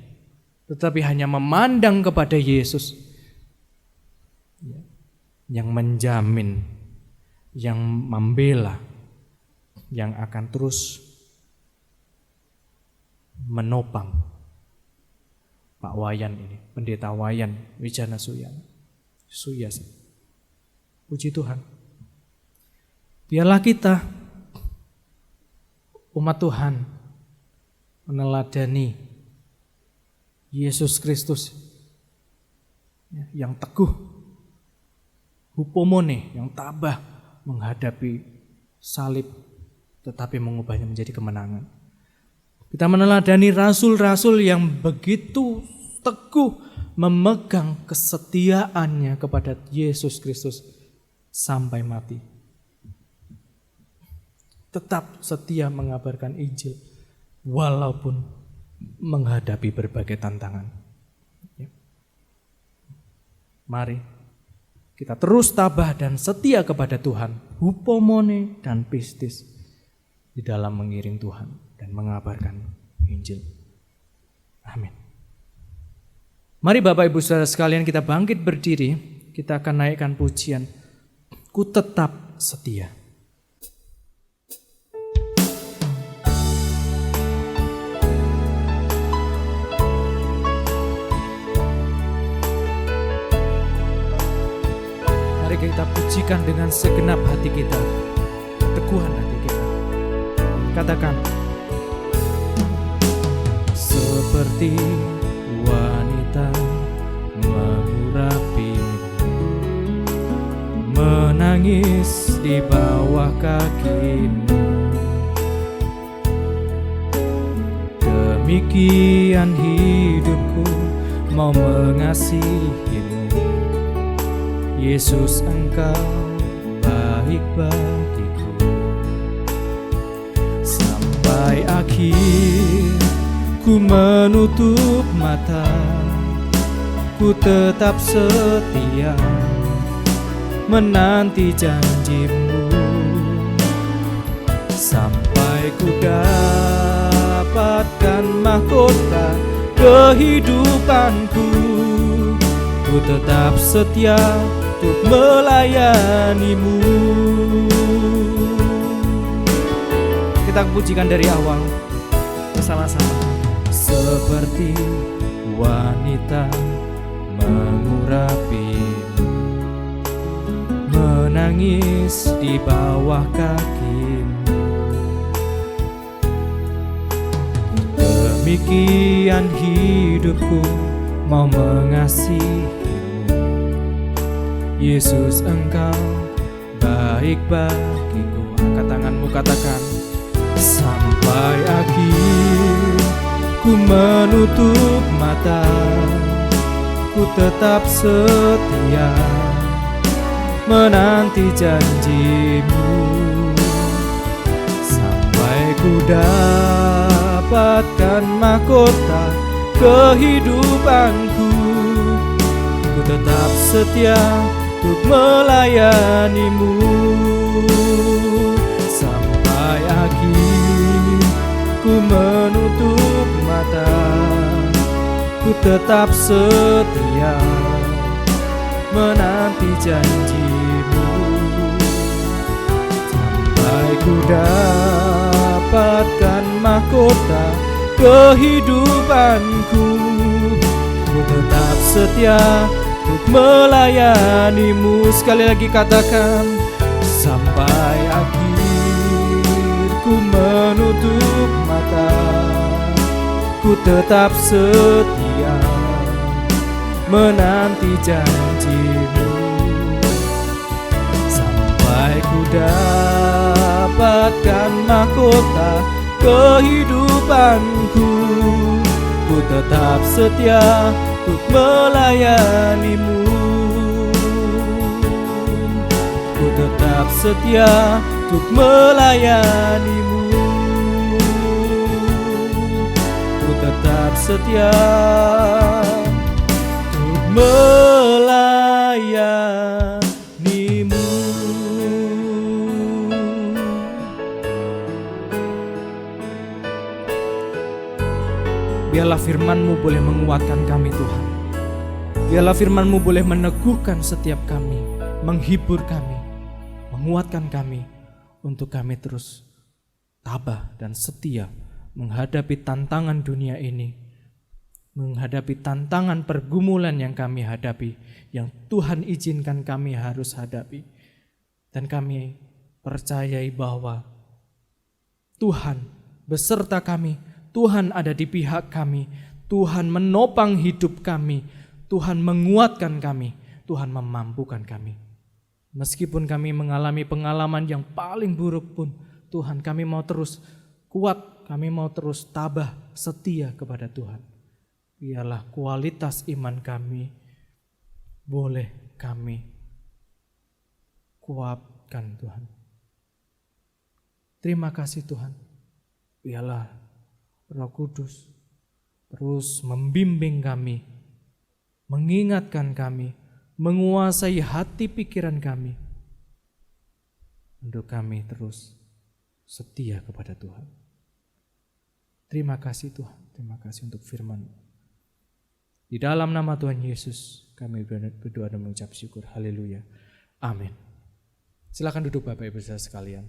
Tetapi hanya memandang kepada Yesus yang menjamin, yang membela, yang akan terus menopang Pak Wayan ini, pendeta Wayan Wijana Suyasa. Puji Tuhan. Biarlah kita umat Tuhan meneladani Yesus Kristus yang teguh, hupomone, yang tabah menghadapi salib tetapi mengubahnya menjadi kemenangan. Kita meneladani rasul-rasul yang begitu teguh memegang kesetiaannya kepada Yesus Kristus sampai mati. Tetap setia mengabarkan Injil walaupun menghadapi berbagai tantangan. Mari kita terus tabah dan setia kepada Tuhan, hupomone dan pistis di dalam mengiring Tuhan dan mengabarkan Injil. Amin. Mari Bapak Ibu Saudara sekalian, kita bangkit berdiri, kita akan naikkan pujian Ku Tetap Setia. Mari kita pujikan dengan segenap hati kita, keteguhan hati kita. Katakan, seperti wanita mengurapi, menangis di bawah kakimu. Demikian hidupku mau mengasihimu. Yesus, Engkau baik bagiku. Sampai akhir ku menutup mata, ku tetap setia menanti janjimu. Sampai ku dapatkan mahkota kehidupanku, ku tetap setia untuk melayanimu. Kita pujikan dari awal bersama-sama. Seperti wanita mengurapimu, menangis di bawah kakimu. Demikian hidupku mau mengasihimu. Yesus, Engkau baik bagiku. Angkat tanganmu, katakan, sampai akhir ku menutup mata, ku tetap setia menanti janjimu. Sampai ku dapatkan mahkota kehidupanku, ku tetap setia untuk melayanimu. Sampai akhir ku menutup mata, ku tetap setia menanti janjimu. Sampai ku dapatkan mahkota kehidupanku, ku tetap setia untuk melayanimu. Sekali lagi katakan, sampai akhir ku menutup mata, ku tetap setia menanti janjimu. Sampai ku dapatkan mahkota kehidupanku, ku tetap setia untuk melayanimu. Ku tetap setia untuk melayanimu. Ku tetap setia untuk melayanimu. Biarlah firman-Mu boleh menguatkan kami, Tuhan. Biarlah firman-Mu boleh meneguhkan setiap kami, menghibur kami, menguatkan kami, untuk kami terus tabah dan setia menghadapi tantangan dunia ini, menghadapi tantangan pergumulan yang kami hadapi, yang Tuhan izinkan kami harus hadapi. Dan kami percayai bahwa Tuhan beserta kami, Tuhan ada di pihak kami, Tuhan menopang hidup kami, Tuhan menguatkan kami, Tuhan memampukan kami. Meskipun kami mengalami pengalaman yang paling buruk pun, Tuhan, kami mau terus kuat, kami mau terus tabah setia kepada Tuhan. Biarlah kualitas iman kami boleh kami kuatkan, Tuhan. Terima kasih, Tuhan. Biarlah Roh Kudus terus membimbing kami, mengingatkan kami, menguasai hati pikiran kami, untuk kami terus setia kepada Tuhan. Terima kasih, Tuhan. Terima kasih untuk firman. Di dalam nama Tuhan Yesus kami berdoa dan mengucap syukur. Haleluya. Amin. Silakan duduk Bapak Ibu saudara sekalian.